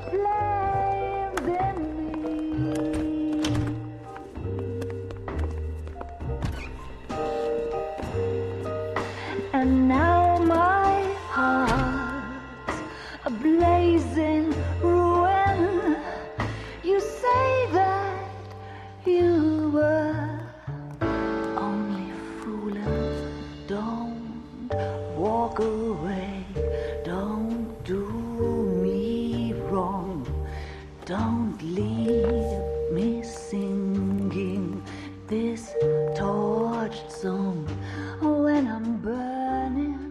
flames in me. And now my heart's a blazing ruin. You say that you were only fooling. Don't walk away. Don't do me wrong. Don't leave me singing this torched song when I'm burning.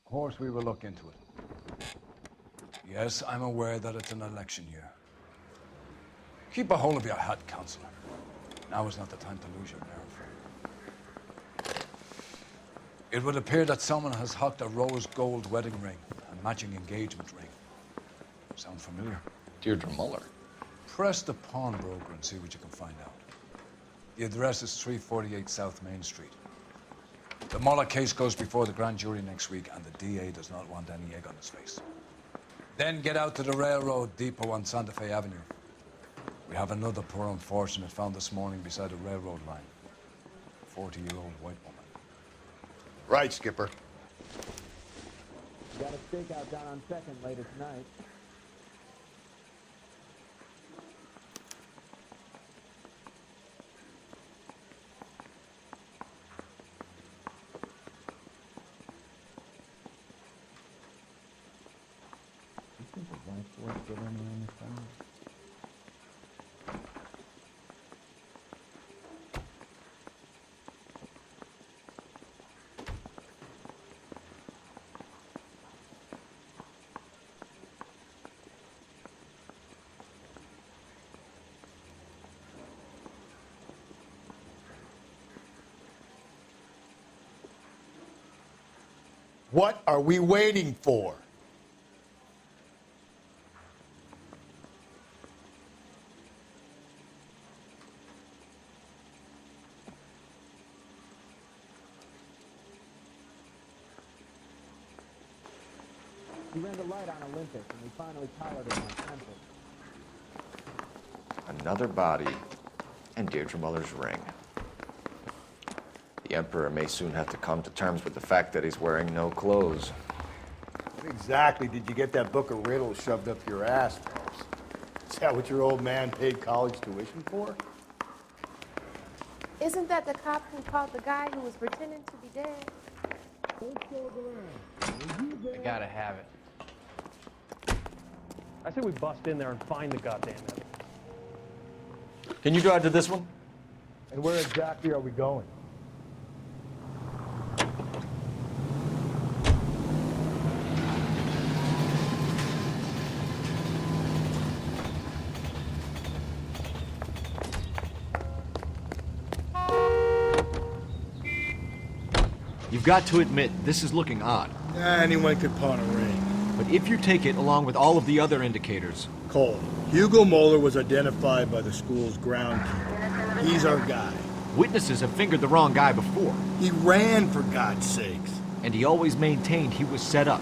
Of course we will look into it. Yes, I'm aware that it's an election year. Keep a hold of your hat, Counselor. Now is not the time to lose your nerve. It would appear that someone has hocked a rose gold wedding ring and matching engagement ring. Sound familiar? Deirdre Muller. Press the pawnbroker and see what you can find out. The address is 348 South Main Street. The Muller case goes before the grand jury next week, and the DA does not want any egg on his face. Then get out to the railroad depot on Santa Fe Avenue. We have another poor unfortunate found this morning beside a railroad line. A 40-year-old white woman. Right, Skipper. Got a stakeout down on 2nd later tonight. What are we waiting for? We ran the light on Olympus, and we finally piloted on Temple. Another body and Deirdre Muller's ring. The Emperor may soon have to come to terms with the fact that he's wearing no clothes. What exactly did you get that book of riddles shoved up your ass, Phelps? Is that what your old man paid college tuition for? Isn't that the cop who called the guy who was pretending to be dead? I gotta have it. I say we bust in there and find the goddamn evidence. Can you drive to this one? And where exactly are we going? You've got to admit, this is looking odd. Anyone could pawn a ring. But if you take it along with all of the other indicators... Cole, Hugo Moeller was identified by the school's groundkeeper. He's our guy. Witnesses have fingered the wrong guy before. He ran, for God's sakes. And he always maintained he was set up.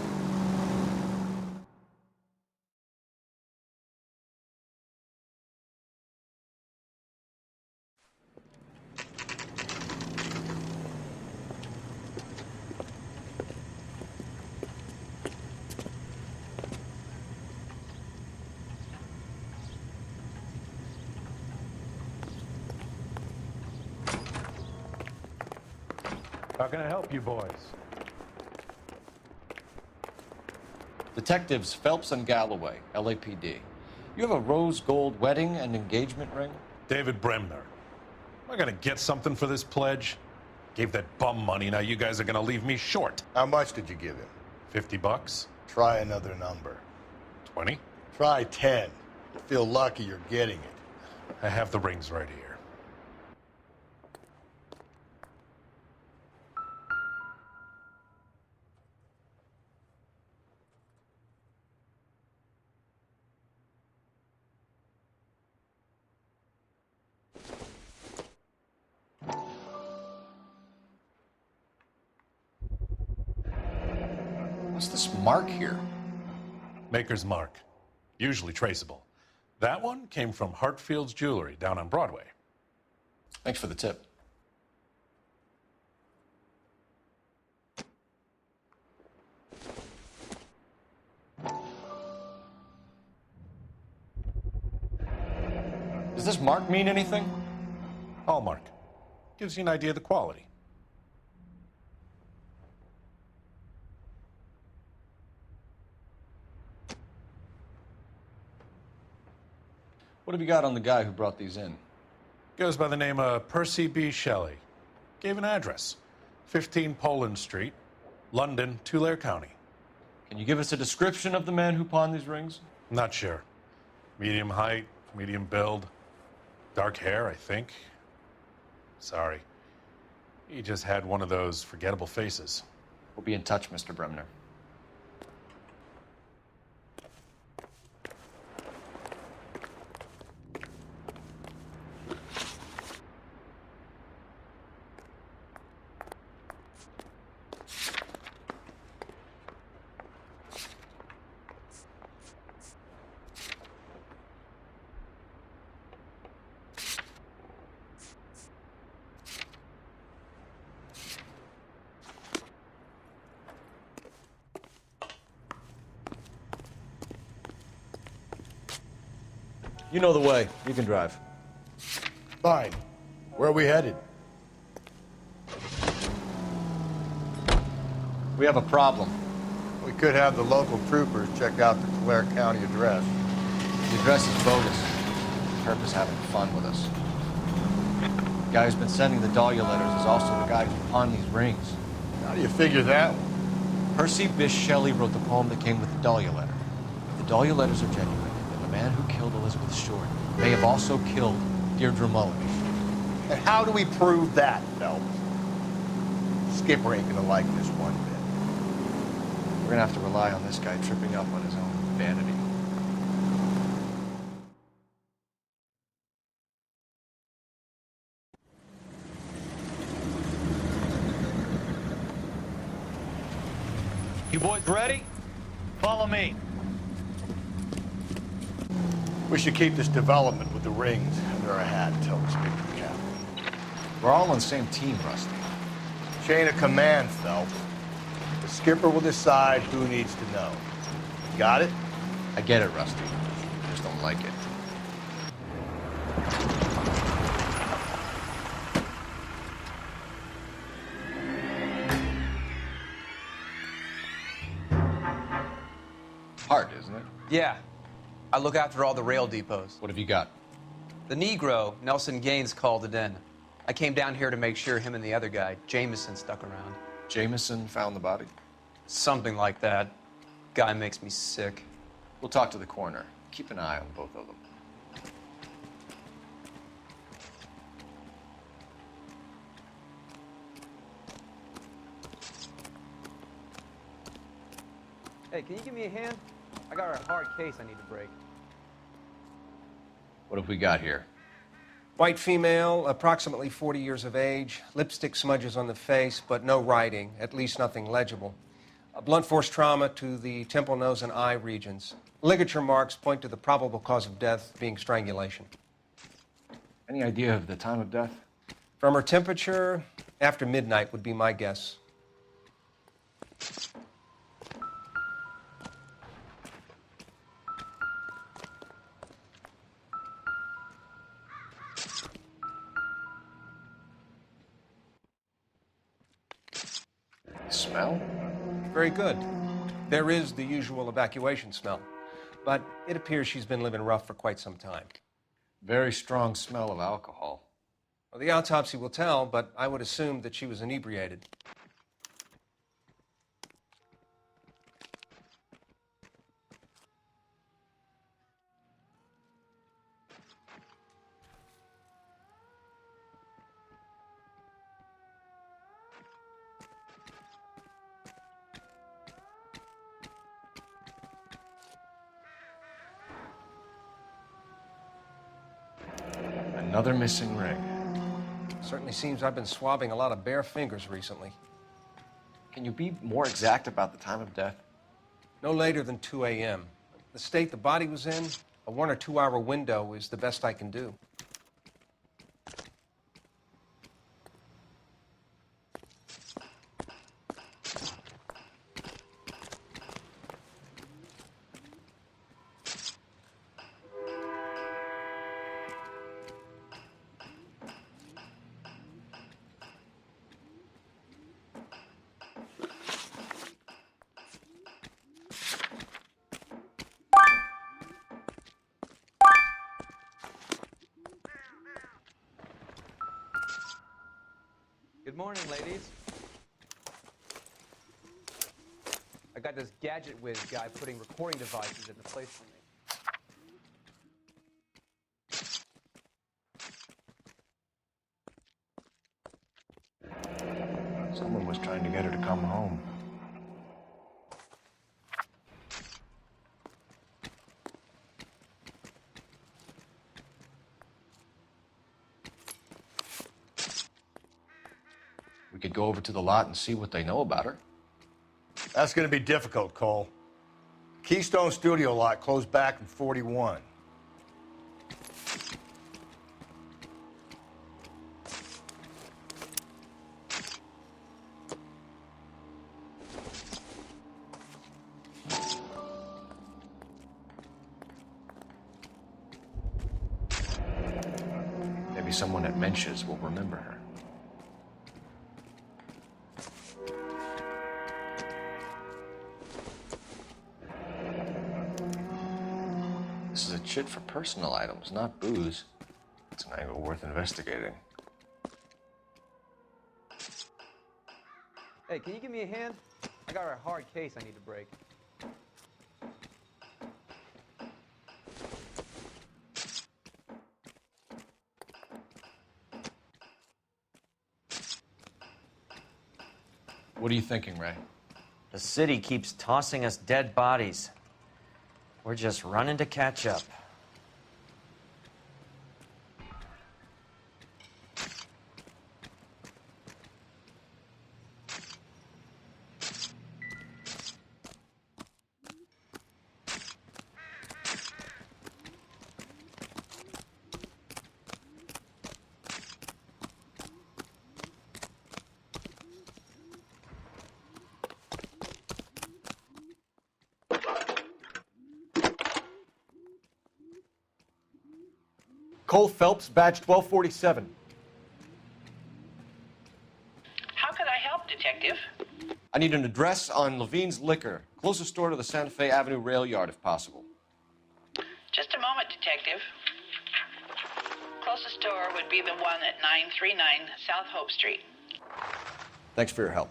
How can I help you boys? Detectives Phelps and Galloway, LAPD. You have a rose gold wedding and engagement ring? David Bremner. Am I gonna get something for this pledge? Gave that bum money, now you guys are gonna leave me short. How much did you give him? $50? Try another number. 20? Try 10. You feel lucky you're getting it. I have the rings right here. What's this mark here? Maker's mark. Usually traceable. That one came from Hartfield's Jewelry down on Broadway. Thanks for the tip. Does this mark mean anything? Hallmark. Gives you an idea of the quality. What have you got on the guy who brought these in? Goes by the name of Percy B. Shelley. Gave an address. 15 Poland Street, London, Tulare County. Can you give us a description of the man who pawned these rings? Not sure. Medium height, medium build. Dark hair, I think. Sorry. He just had one of those forgettable faces. We'll be in touch, Mr. Bremner. You know the way. You can drive. Fine. Where are we headed? We have a problem. We could have the local troopers check out the Tulare County address. The address is bogus. Herb is having fun with us. The guy who's been sending the Dahlia letters is also the guy who pawned these rings. How do you figure that? Percy Bysshe Shelley wrote the poem that came with the Dahlia letter. If the Dahlia letters are genuine, then the man who killed Elizabeth Short may have also killed Deirdre Mullen. And how do we prove that, Phelps? Skipper ain't gonna like this one bit. We're gonna have to rely on this guy tripping up on his own vanity. You boys ready? Follow me. We should keep this development with the rings under our hat until we speak to the captain. We're all on the same team, Rusty. Chain of command, Phelps. The skipper will decide who needs to know. Got it? I get it, Rusty. I just don't like it. Hard, isn't it? Yeah. I look after all the rail depots. What have you got? The Negro, Nelson Gaines, called it in. I came down here to make sure him and the other guy, Jameson, stuck around. Jameson found the body? Something like that. Guy makes me sick. We'll talk to the coroner. Keep an eye on both of them. Hey, can you give me a hand? I got a hard case I need to break. What have we got here? White female, approximately 40 years of age, lipstick smudges on the face, but no writing, at least nothing legible. A blunt force trauma to the temple, nose, and eye regions. Ligature marks point to the probable cause of death being strangulation. Any idea of the time of death? From her temperature, after midnight would be my guess. Smell? Very good. There is the usual evacuation smell, but it appears she's been living rough for quite some time. Very strong smell of alcohol. Well, the autopsy will tell, but I would assume that she was inebriated. Another missing ring. Certainly seems I've been swabbing a lot of bare fingers recently. Can you be more exact about the time of death? No later than 2 a.m. The state the body was in, a 1 or 2 hour window is the best I can do. Good morning, ladies. I got this gadget whiz guy putting recording devices in the place for me. Someone was trying to get her to come home. We could go over to the lot and see what they know about her. That's going to be difficult, Cole. Keystone Studio lot closed back in 41. Maybe someone at Mensch's will remember her. This is a chit for personal items, not booze. It's an angle worth investigating. Hey, can you give me a hand? I got a hard case I need to break. What are you thinking, Ray? The city keeps tossing us dead bodies. We're just running to catch up. Cole Phelps, badge 1247. How can I help, Detective? I need an address on Levine's Liquor. Closest store to the Santa Fe Avenue rail yard, if possible. Just a moment, Detective. Closest store would be the one at 939 South Hope Street. Thanks for your help.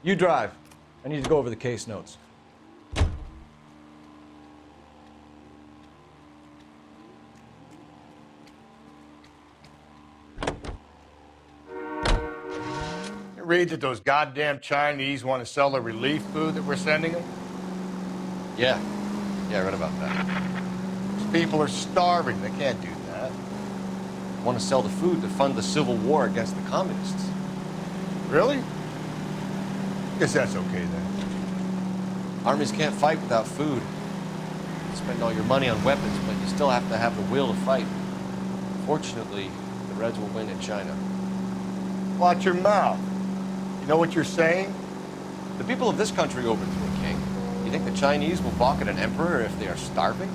You drive. I need to go over the case notes. You read that those goddamn Chinese want to sell the relief food that we're sending them? Yeah, I read about that. These people are starving. They can't do that. Want to sell the food to fund the civil war against the communists. Really? Guess that's okay then. Armies can't fight without food. You spend all your money on weapons, but you still have to have the will to fight. Fortunately, the Reds will win in China. Watch your mouth. You know what you're saying? The people of this country overthrew a king. He think the Chinese will balk at an emperor if they are starving?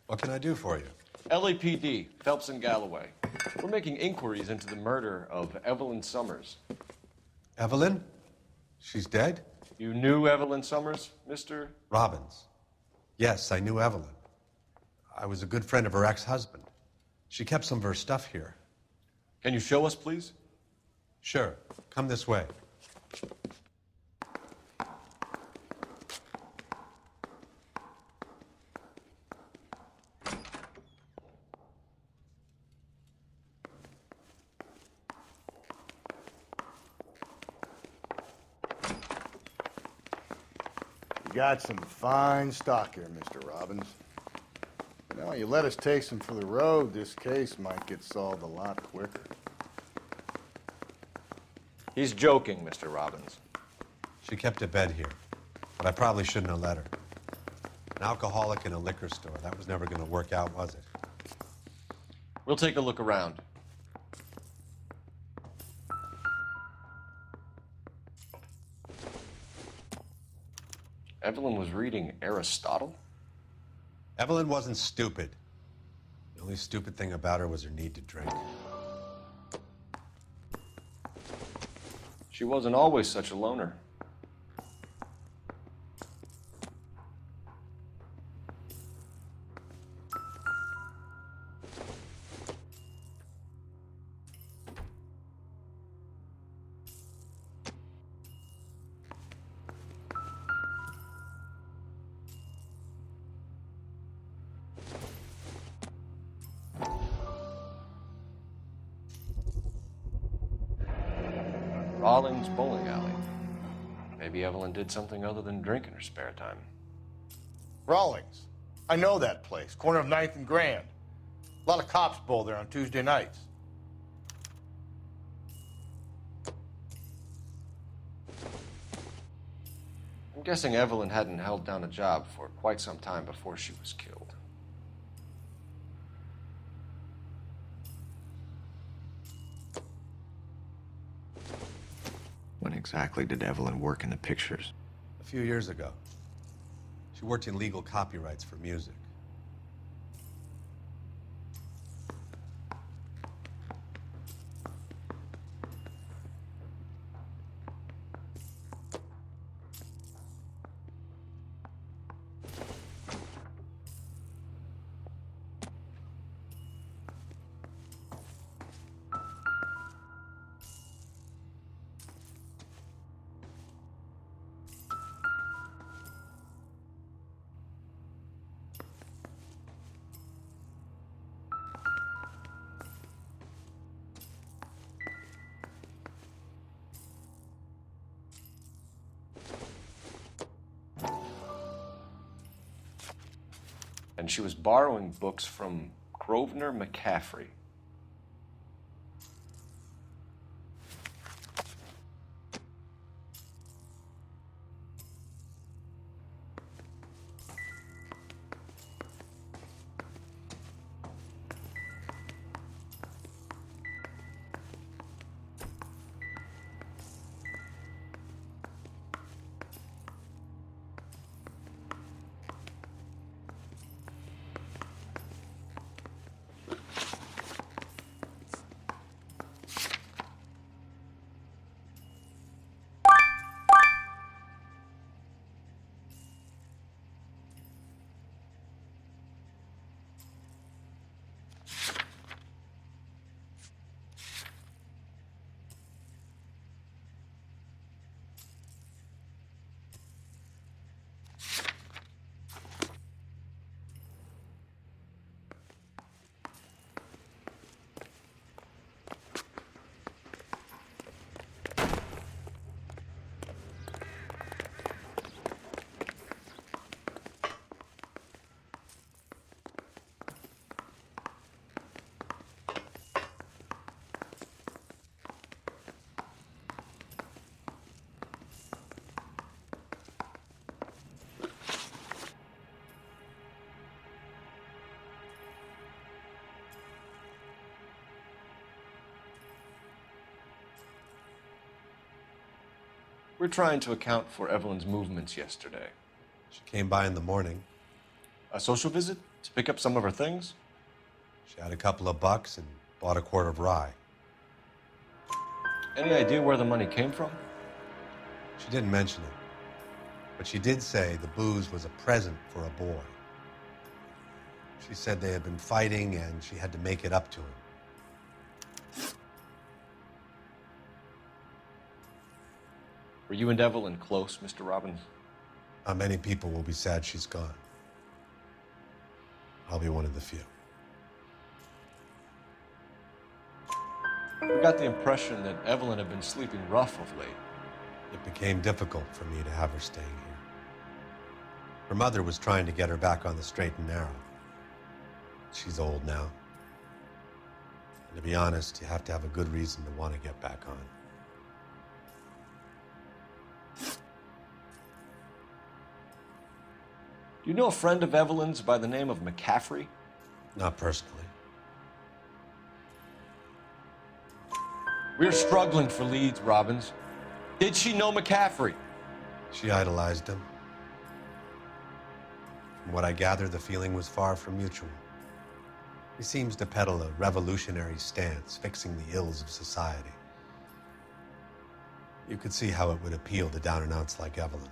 What can I do for you? LAPD, Phelps and Galloway. We're making inquiries into the murder of Evelyn Summers. Evelyn? She's dead? You knew Evelyn Summers, Mr. Robbins. Yes, I knew Evelyn. I was a good friend of her ex-husband. She kept some of her stuff here. Can you show us, please? Sure. Come this way. You got some fine stock here, Mr. Robbins. You know, you let us take some for the road, this case might get solved a lot quicker. He's joking, Mr. Robbins. She kept a bed here, but I probably shouldn't have let her. An alcoholic in a liquor store. That was never going to work out, was it? We'll take a look around. Evelyn was reading Aristotle? Evelyn wasn't stupid. The only stupid thing about her was her need to drink. She wasn't always such a loner. Rawlings Bowling Alley. Maybe Evelyn did something other than drink in her spare time. Rawlings. I know that place. Corner of 9th and Grand. A lot of cops bowl there on Tuesday nights. I'm guessing Evelyn hadn't held down a job for quite some time before she was killed. When exactly did Evelyn work in the pictures? A few years ago. She worked in legal copyrights for music. And she was borrowing books from Grosvenor McCaffrey. We're trying to account for Evelyn's movements yesterday. She came by in the morning. A social visit? To pick up some of her things? She had a couple of bucks and bought a quart of rye. Any idea where the money came from? She didn't mention it, but she did say the booze was a present for a boy. She said they had been fighting and she had to make it up to him. Were you and Evelyn close, Mr. Robbins? Not many people will be sad she's gone. I'll be one of the few. We got the impression that Evelyn had been sleeping rough of late. It became difficult for me to have her staying here. Her mother was trying to get her back on the straight and narrow. She's old now. And to be honest, you have to have a good reason to want to get back on. Do you know a friend of Evelyn's by the name of McCaffrey? Not personally. We're struggling for leads, Robbins. Did she know McCaffrey? She idolized him. From what I gather, the feeling was far from mutual. He seems to peddle a revolutionary stance, fixing the ills of society. You could see how it would appeal to down-and-outs like Evelyn.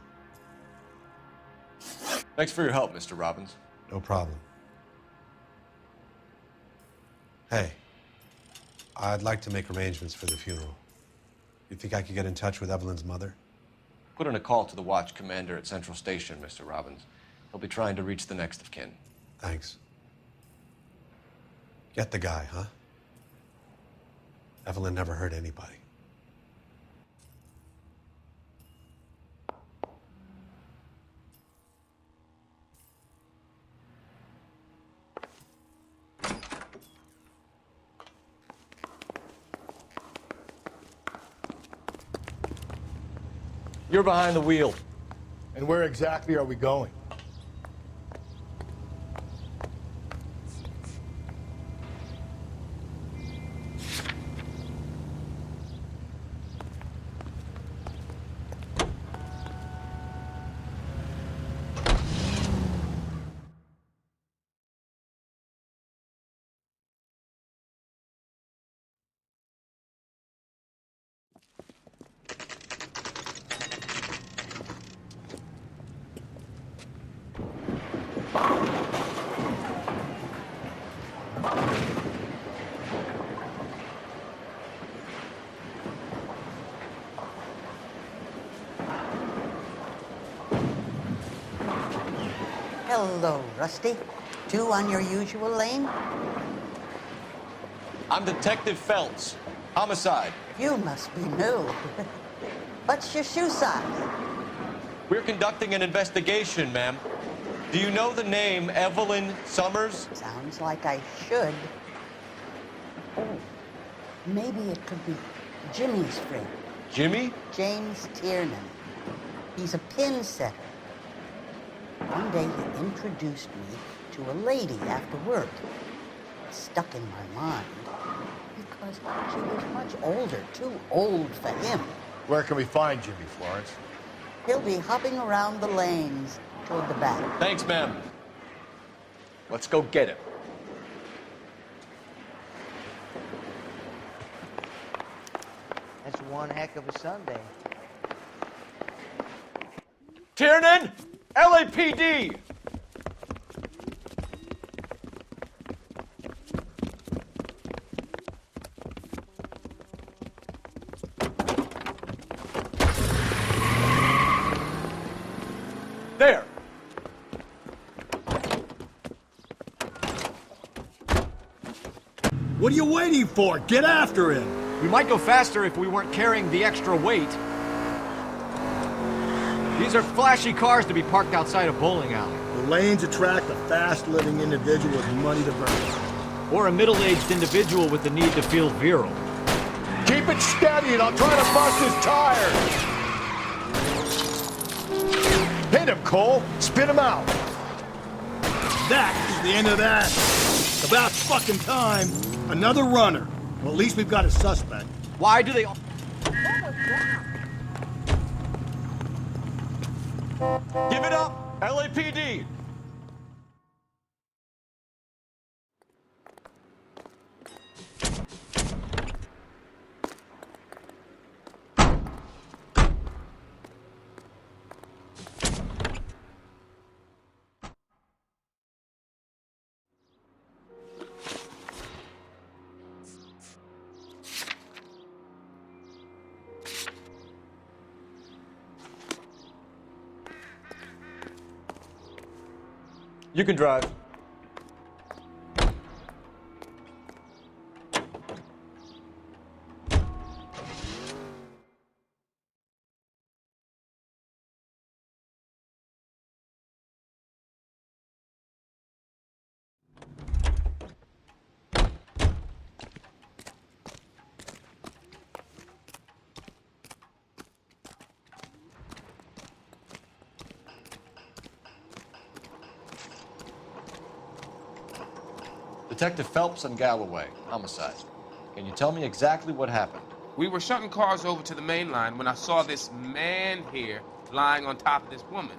Thanks for your help, Mr. Robbins. No problem. Hey, I'd like to make arrangements for the funeral. You think I could get in touch with Evelyn's mother? Put in a call to the watch commander at Central Station, Mr. Robbins. He'll be trying to reach the next of kin. Thanks. Get the guy, huh? Evelyn never hurt anybody. You're behind the wheel. And where exactly are we going? Hello, Rusty. Two on your usual lane? I'm Detective Phelps. Homicide. You must be new. What's your shoe size? We're conducting an investigation, ma'am. Do you know the name Evelyn Summers? Sounds like I should. Oh, maybe it could be Jimmy's friend. Jimmy? James Tiernan. He's a pin setter. One day he introduced me to a lady after work. It stuck in my mind because she was much older, too old for him. Where can we find Jimmy, Florence? He'll be hopping around the lanes toward the back. Thanks, ma'am. Let's go get him. That's one heck of a Sunday. Tiernan! LAPD! There! What are you waiting for? Get after him! We might go faster if we weren't carrying the extra weight. These are flashy cars to be parked outside a bowling alley. The lanes attract a fast-living individual with money to burn. Or a middle-aged individual with the need to feel virile. Keep it steady and I'll try to bust his tires! Hit him, Cole! Spit him out! That is the end of that. About fucking time. Another runner. Well, at least we've got a suspect. Why do they... Give it up, LAPD! You can drive. Detective Phelps and Galloway, homicide. Can you tell me exactly what happened? We were shunting cars over to the main line when I saw this man here lying on top of this woman.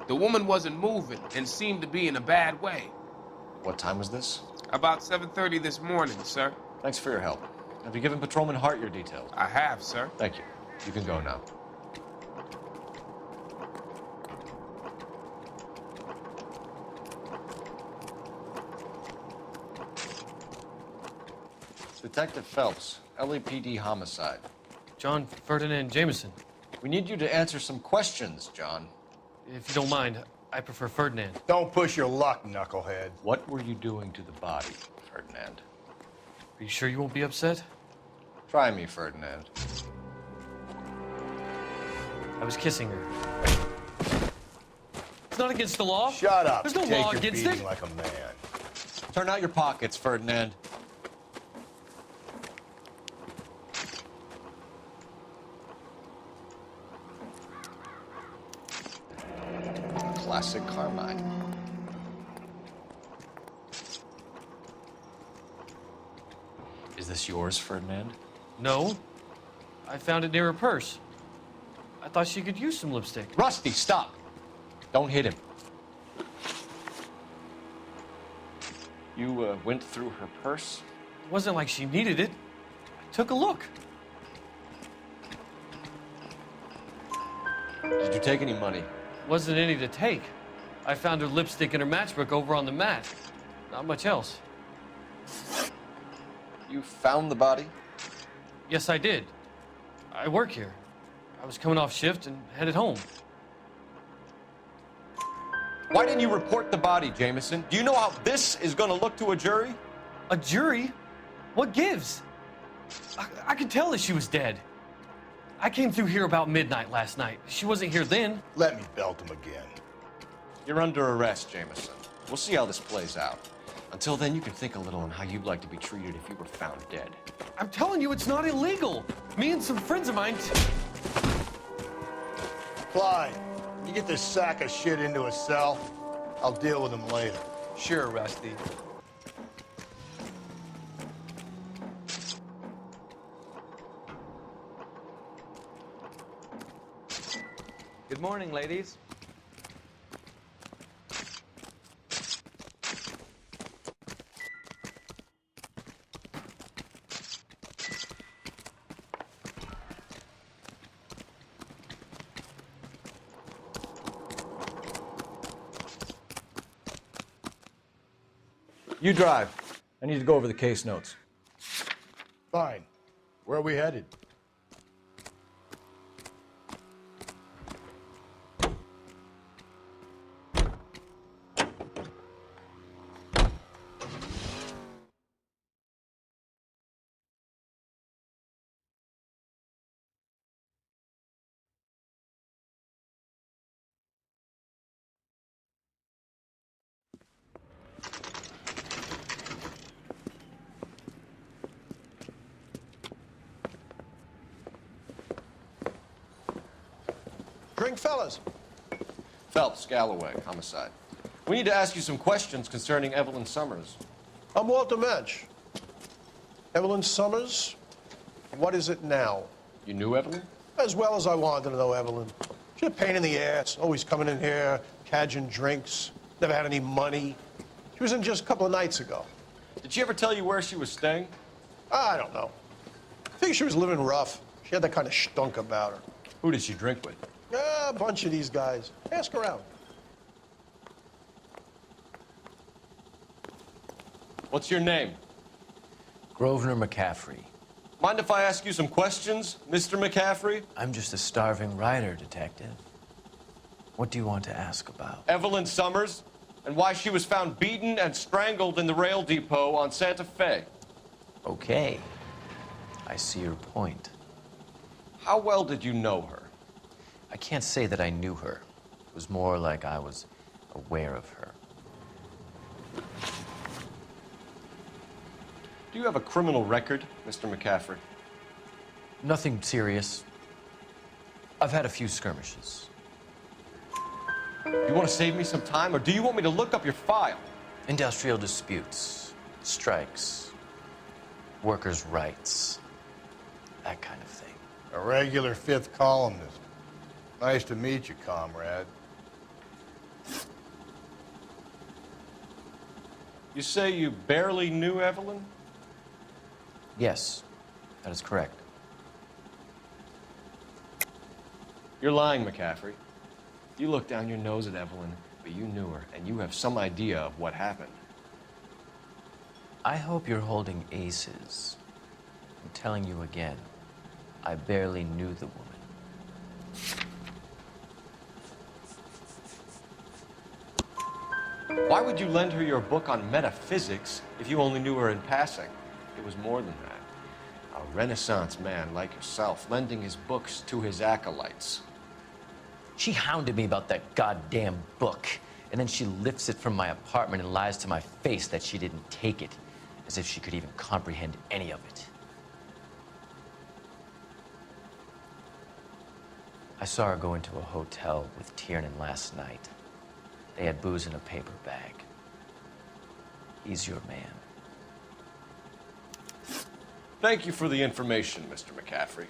The woman wasn't moving and seemed to be in a bad way. What time was this? About 7:30 this morning, sir. Thanks for your help. Have you given Patrolman Hart your details? I have, sir. Thank you. You can go now. Detective Phelps, LAPD homicide. John Ferdinand Jameson. We need you to answer some questions, John. If you don't mind, I prefer Ferdinand. Don't push your luck, knucklehead. What were you doing to the body, Ferdinand? Are you sure you won't be upset? Try me, Ferdinand. I was kissing her. It's not against the law. Shut up. There's no Take law your against beating it. like a man. Turn out your pockets, Ferdinand. Classic Carmine. Is this yours, Ferdinand? No. I found it near her purse. I thought she could use some lipstick. Rusty, stop! Don't hit him. You went through her purse? It wasn't like she needed it. I took a look. Did you take any money? Wasn't any to take. I found her lipstick and her matchbook over on the mat. Not much else. You found the body? Yes, I did. I work here. I was coming off shift and headed home. Why didn't you report the body, Jameson? Do you know how this is going to look to a jury? A jury? What gives? I could tell that she was dead. I came through here about midnight last night. She wasn't here then. Let me belt him again. You're under arrest, Jameson. We'll see how this plays out. Until then, you can think a little on how you'd like to be treated if you were found dead. I'm telling you, it's not illegal. Me and some friends of mine... Clyde, you get this sack of shit into a cell. I'll deal with him later. Sure, Rusty. Good morning, ladies. You drive. I need to go over the case notes. Fine. Where are we headed? Drink, fellas. Phelps, Galloway, homicide. We need to ask you some questions concerning Evelyn Summers. I'm Walter Mensch. Evelyn Summers, what is it now? You knew Evelyn? As well as I wanted to know Evelyn. She's a pain in the ass, always coming in here, cadging drinks, never had any money. She was in just a couple of nights ago. Did she ever tell you where she was staying? I don't know. I think she was living rough. She had that kind of stunk about her. Who did she drink with? A bunch of these guys. Ask her out. What's your name? Grosvenor McCaffrey. Mind if I ask you some questions, Mr. McCaffrey? I'm just a starving writer, Detective. What do you want to ask about? Evelyn Summers, and why she was found beaten and strangled in the rail depot on Santa Fe. Okay. I see your point. How well did you know her? I can't say that I knew her. It was more like I was aware of her. Do you have a criminal record, Mr. McCaffrey? Nothing serious. I've had a few skirmishes. Do you want to save me some time, or do you want me to look up your file? Industrial disputes, strikes, workers' rights, that kind of thing. A regular fifth columnist. Nice to meet you, comrade. You say you barely knew Evelyn? Yes, that is correct. You're lying, McCaffrey. You looked down your nose at Evelyn, but you knew her, and you have some idea of what happened. I hope you're holding aces. I'm telling you again, I barely knew the woman. Why would you lend her your book on metaphysics if you only knew her in passing? It was more than that. A Renaissance man like yourself, lending his books to his acolytes. She hounded me about that goddamn book, and then she lifts it from my apartment and lies to my face that she didn't take it, as if she could even comprehend any of it. I saw her go into a hotel with Tiernan last night. They had booze in a paper bag. He's your man. Thank you for the information, Mr. McCaffrey.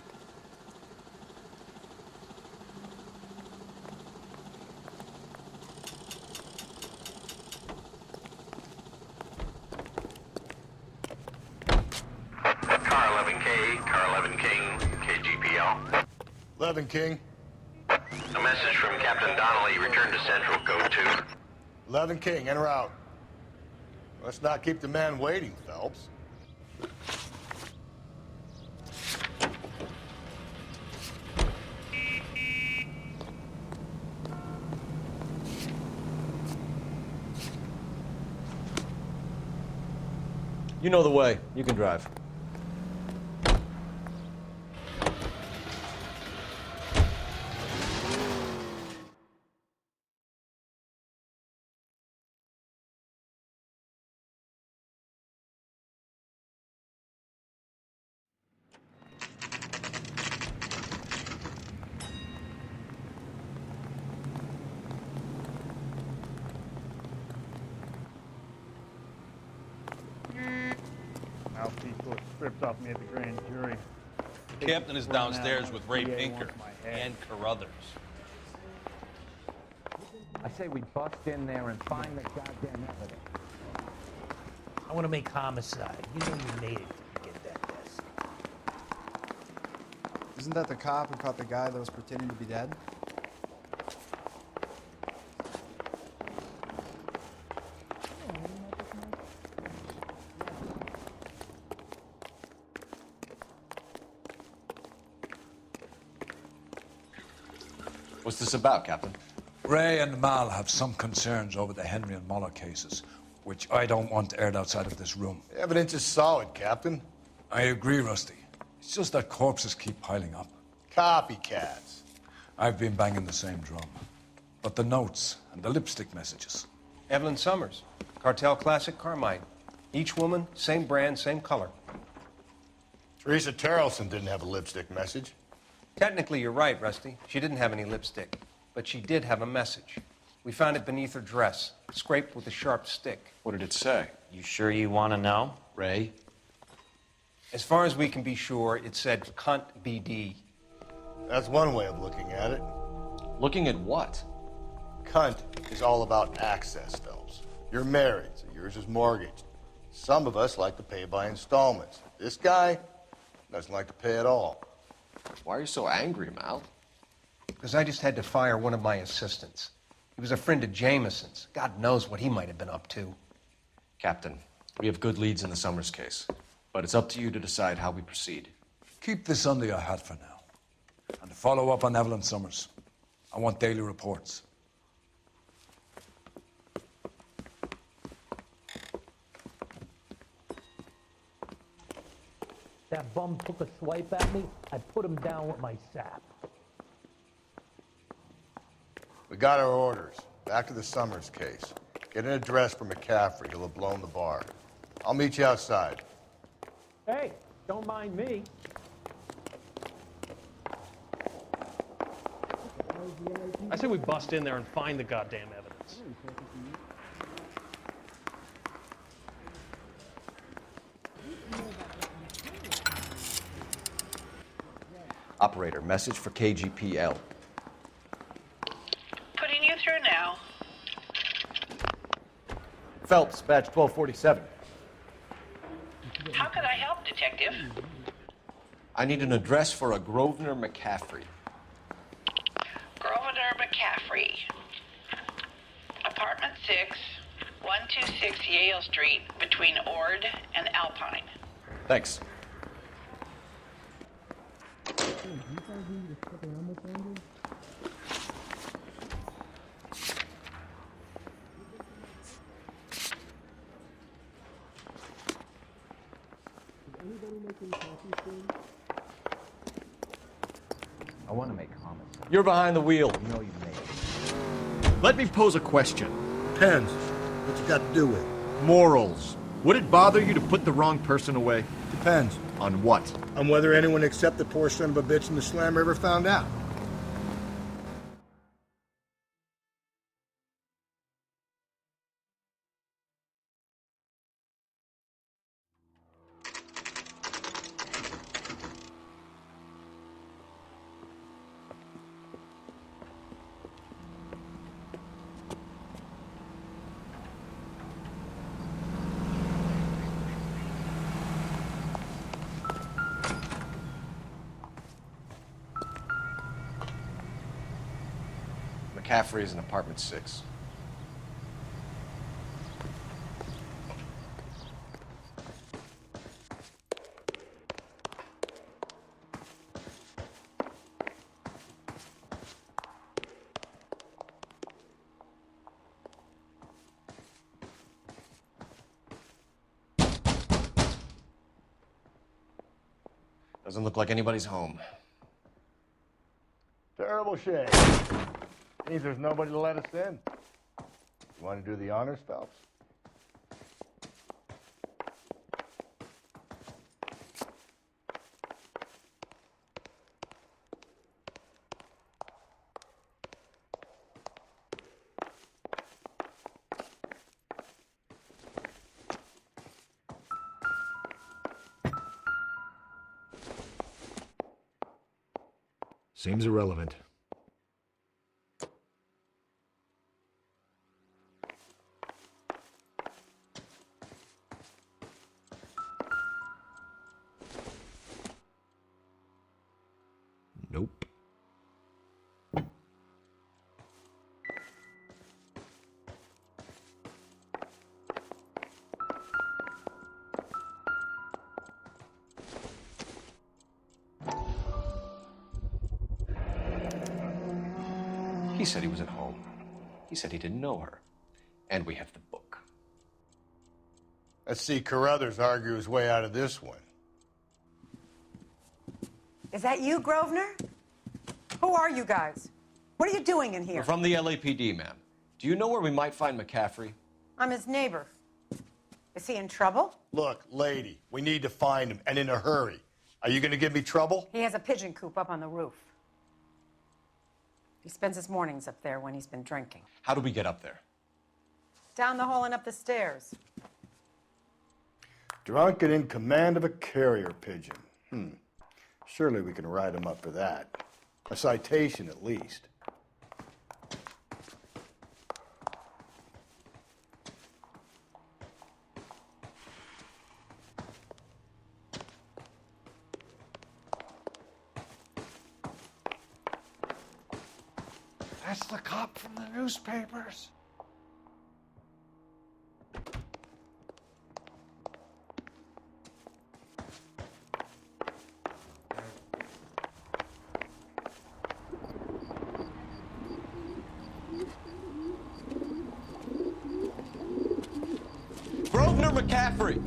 Car 11K, Car 11 King, KGPL. 11 King. A message from Captain Donnelly. Return to Central, Code 2. 11 King, en route. Let's not keep the man waiting, Phelps. You know the way. You can drive. Mouthpiece stripped off me at the grand jury. The captain is downstairs with Ray Pinker and Carruthers. I say we bust in there and find the goddamn evidence. I want to make homicide. You know you made it to get that desk. Isn't that the cop who caught the guy that was pretending to be dead? What's this about, Captain? Ray and Mal have some concerns over the Henry and Muller cases, which I don't want aired outside of this room. The evidence is solid, Captain. I agree, Rusty. It's just that corpses keep piling up. Copycats. I've been banging the same drum. But the notes and the lipstick messages. Evelyn Summers, Cartel Classic Carmine. Each woman, same brand, same color. Teresa Terrelson didn't have a lipstick message. Technically, you're right, Rusty. She didn't have any lipstick, but she did have a message. We found it beneath her dress, scraped with a sharp stick. What did it say? You sure you want to know? Ray? As far as we can be sure, it said cunt BD. That's one way of looking at it. Looking at what? Cunt is all about access, Phelps. You're married, so yours is mortgaged. Some of us like to pay by installments. This guy doesn't like to pay at all. Why are you so angry, Mal? Because I just had to fire one of my assistants. He was a friend of Jameson's. God knows what he might have been up to. Captain, we have good leads in the Summers case, but it's up to you to decide how we proceed. Keep this under your hat for now. And to follow up on Evelyn Summers, I want daily reports. That bum took a swipe at me, I put him down with my sap. We got our orders. Back to the Summers case. Get an address for McCaffrey. He'll have blown the bar. I'll meet you outside. Hey, don't mind me. I say we bust in there and find the goddamn evidence. Operator, message for KGPL. Putting you through now. Phelps, badge 1247. How could I help, Detective? I need an address for a Grosvenor McCaffrey. Grosvenor McCaffrey. Apartment 6, 126 Yale Street, between Ord and Alpine. Thanks. I want to make comments. You're behind the wheel. You know you made it. Let me pose a question. Depends. What you got to do with it? Morals. Would it bother you to put the wrong person away? Depends. On what? On whether anyone except the poor son of a bitch in the slammer ever found out. McCaffrey is in apartment 6. Doesn't look like anybody's home. Terrible shame. Means there's nobody to let us in. You want to do the honors, Phelps? Seems irrelevant. Nope. He said he was at home. He said he didn't know her. And we have the book. Let's see Carruthers argue his way out of this one. Is that you, Grosvenor? Who are you guys? What are you doing in here? We're from the LAPD, ma'am. Do you know where we might find McCaffrey? I'm his neighbor. Is he in trouble? Look, lady, we need to find him, and in a hurry. Are you going to give me trouble? He has a pigeon coop up on the roof. He spends his mornings up there when he's been drinking. How do we get up there? Down the hall and up the stairs. Drunk and in command of a carrier pigeon. Surely we can write him up for that. A citation, at least. That's the cop from the newspapers. Grosvenor McCaffrey!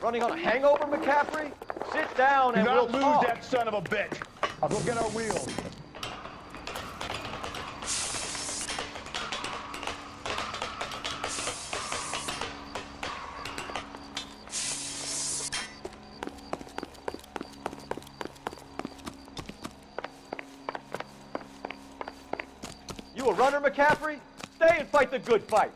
Running on a hangover, McCaffrey? Sit down and we'll talk. That son of a bitch. I'll go get our wheels. You a runner, McCaffrey? Stay and fight the good fight.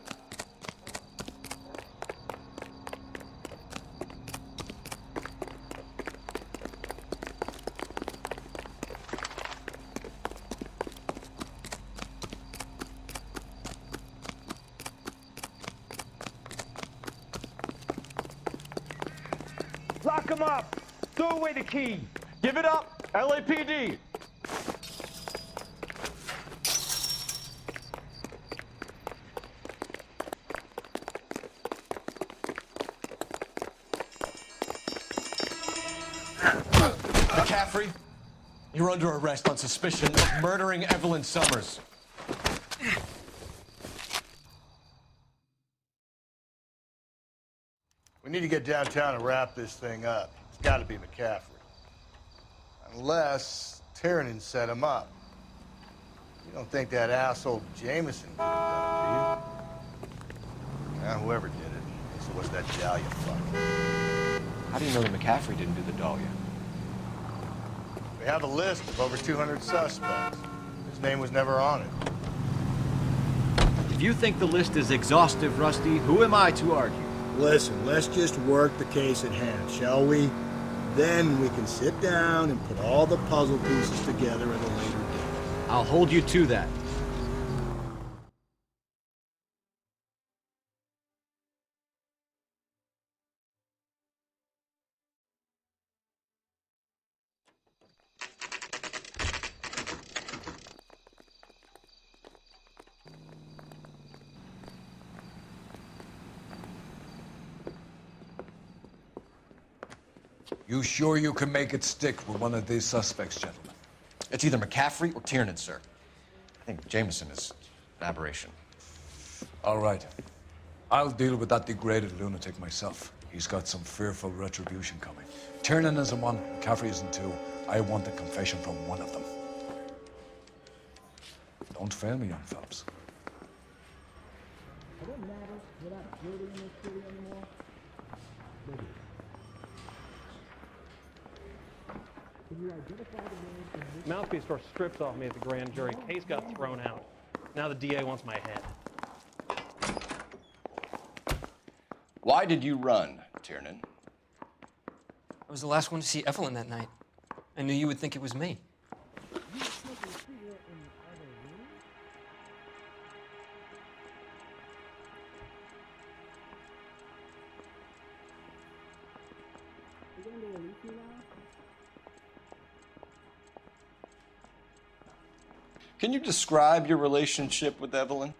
Lock him up. Throw away the key. Give it up, LAPD. McCaffrey, you're under arrest on suspicion of murdering Evelyn Summers. We need to get downtown and wrap this thing up. It's got to be McCaffrey. Unless Tiernan set him up. You don't think that asshole Jameson could have done it, do you? Whoever did it. So what's that Dahlia fuck? How do you know that McCaffrey didn't do the Dahlia? We have a list of over 200 suspects. His name was never on it. If you think the list is exhaustive, Rusty, who am I to argue? Listen, let's just work the case at hand, shall we? Then we can sit down and put all the puzzle pieces together at a later date. I'll hold you to that. You sure you can make it stick with one of these suspects, gentlemen? It's either McCaffrey or Tiernan, sir. I think Jameson is an aberration. All right. I'll deal with that degraded lunatic myself. He's got some fearful retribution coming. Tiernan isn't one, McCaffrey isn't two. I want a confession from one of them. Don't fail me, young fellows. Mouthpiece for strips off me at the grand jury. Case got thrown out. Now the DA wants my head. Why did you run, Tiernan? I was the last one to see Evelyn that night. I knew you would think it was me. Can you describe your relationship with Evelyn?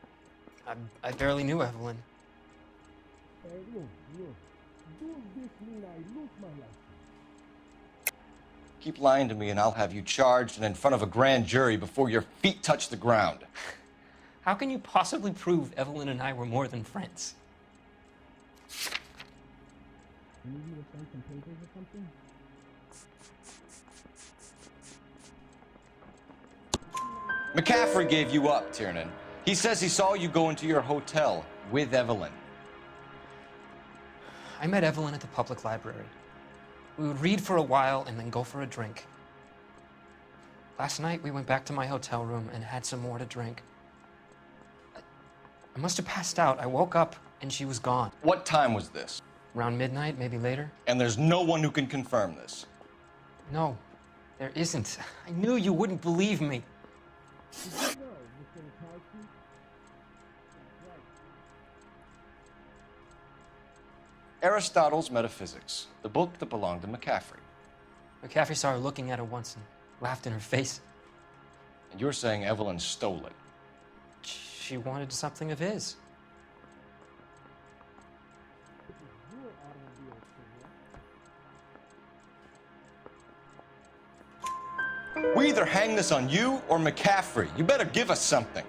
I barely knew Evelyn. Keep lying to me and I'll have you charged and in front of a grand jury before your feet touch the ground. How can you possibly prove Evelyn and I were more than friends? McCaffrey gave you up, Tiernan. He says he saw you go into your hotel with Evelyn. I met Evelyn at the public library. We would read for a while and then go for a drink. Last night, we went back to my hotel room and had some more to drink. I must have passed out. I woke up and she was gone. What time was this? Around midnight, maybe later. And there's no one who can confirm this? No, there isn't. I knew you wouldn't believe me. Aristotle's Metaphysics, the book that belonged to McCaffrey. McCaffrey saw her looking at her once and laughed in her face. And you're saying Evelyn stole it. She wanted something of his. We either hang this on you or McCaffrey. You better give us something.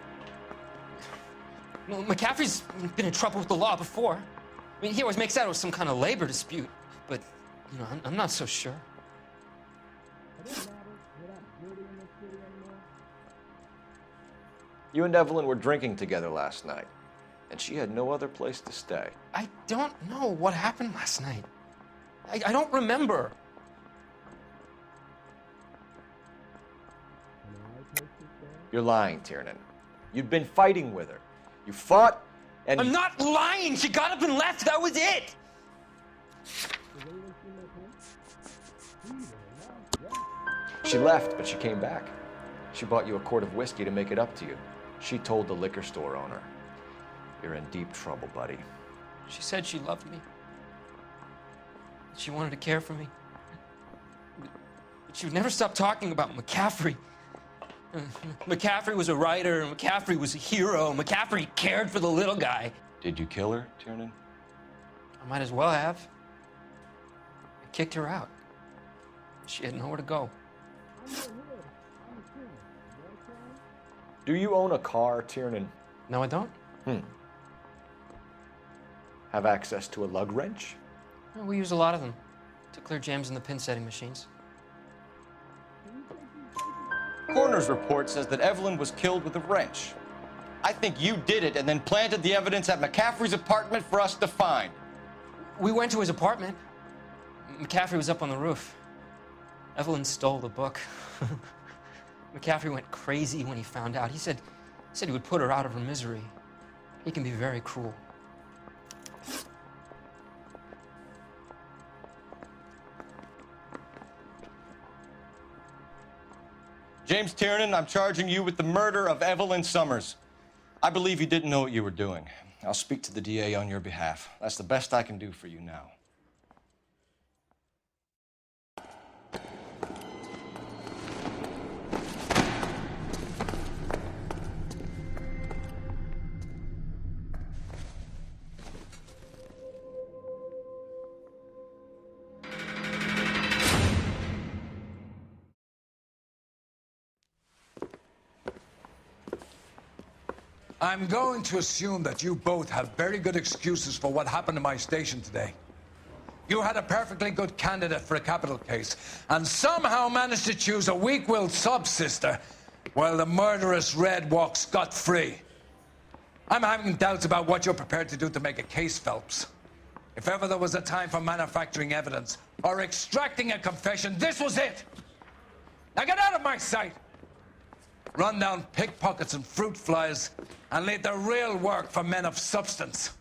Well, McCaffrey's been in trouble with the law before. I mean, he always makes out it was some kind of labor dispute, but, you know, I'm not so sure. You and Evelyn were drinking together last night, and she had no other place to stay. I don't know what happened last night. I don't remember. You're lying, Tiernan. You'd been fighting with her. You fought, and I'm not lying! She got up and left, that was it! She left, but she came back. She bought you a quart of whiskey to make it up to you. She told the liquor store owner. You're in deep trouble, buddy. She said she loved me. She wanted to care for me. But she would never stop talking about McCaffrey. McCaffrey was a writer, and McCaffrey was a hero. McCaffrey cared for the little guy. Did you kill her, Tiernan? I might as well have. I kicked her out. She had nowhere to go. Do you own a car, Tiernan? No, I don't. Have access to a lug wrench? Well, we use a lot of them to clear jams in the pin setting machines. Coroner's report says that Evelyn was killed with a wrench. I think you did it and then planted the evidence at McCaffrey's apartment for us to find. We went to his apartment. McCaffrey was up on the roof. Evelyn stole the book. McCaffrey went crazy when he found out. He said he would put her out of her misery. He can be very cruel. James Tiernan, I'm charging you with the murder of Evelyn Summers. I believe you didn't know what you were doing. I'll speak to the DA on your behalf. That's the best I can do for you now. I'm going to assume that you both have very good excuses for what happened in my station today. You had a perfectly good candidate for a capital case, and somehow managed to choose a weak-willed sub-sister, while the murderous Red walks scot-free. I'm having doubts about what you're prepared to do to make a case, Phelps. If ever there was a time for manufacturing evidence or extracting a confession, this was it! Now get out of my sight! Run down pickpockets and fruit flies, and leave the real work for men of substance.